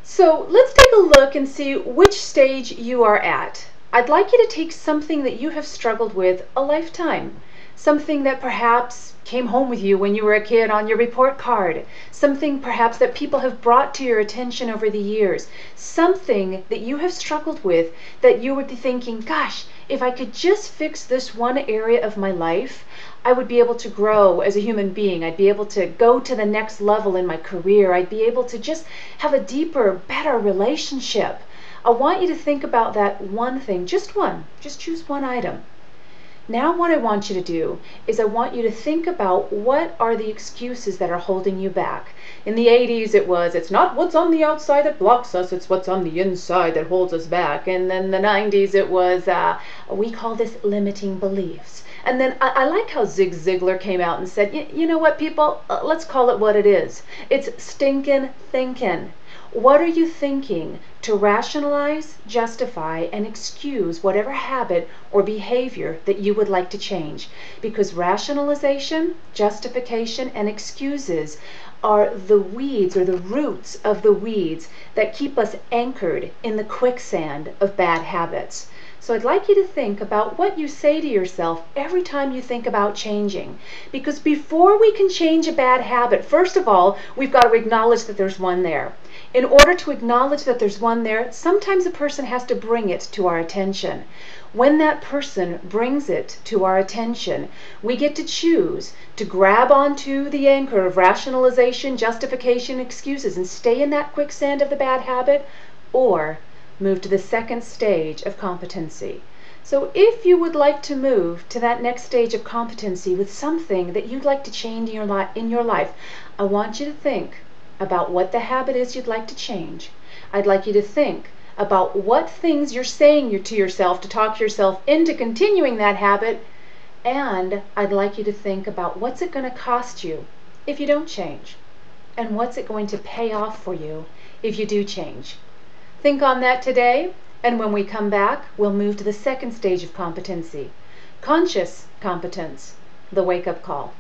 So let's take a look and see which stage you are at. I'd like you to take something that you have struggled with a lifetime, something that perhaps came home with you when you were a kid on your report card, something perhaps that people have brought to your attention over the years, something that you have struggled with that you would be thinking, gosh, if I could just fix this one area of my life, I would be able to grow as a human being. I'd be able to go to the next level in my career. I'd be able to just have a deeper, better relationship. I want you to think about that one thing, just one. Just choose one item. Now what I want you to do is I want you to think about what are the excuses that are holding you back. In the 80s it was, it's not what's on the outside that blocks us, it's what's on the inside that holds us back. And then the 90s it was, we call this limiting beliefs. And then I like how Zig Ziglar came out and said, you know what, people, let's call it what it is. It's stinking thinking. What are you thinking to rationalize, justify, and excuse whatever habit or behavior that you would like to change? Because rationalization, justification, and excuses are the weeds or the roots of the weeds that keep us anchored in the quicksand of bad habits. So I'd like you to think about what you say to yourself every time you think about changing. Because before we can change a bad habit, first of all, we've got to acknowledge that there's one there. In order to acknowledge that there's one there, sometimes a person has to bring it to our attention. When that person brings it to our attention, we get to choose to grab onto the anchor of rationalization, justification, excuses, and stay in that quicksand of the bad habit, or move to the second stage of competency. So if you would like to move to that next stage of competency with something that you'd like to change in your life, I want you to think about what the habit is you'd like to change. I'd like you to think about what things you're saying to yourself to talk yourself into continuing that habit, and I'd like you to think about what's it going to cost you if you don't change, and what's it going to pay off for you if you do change. Think on that today, and when we come back, we'll move to the second stage of competency, conscious competence, the wake-up call.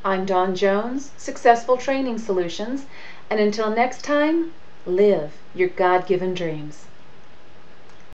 I'm Dawn Jones, Successful Training Solutions, and until next time, live your God-given dreams.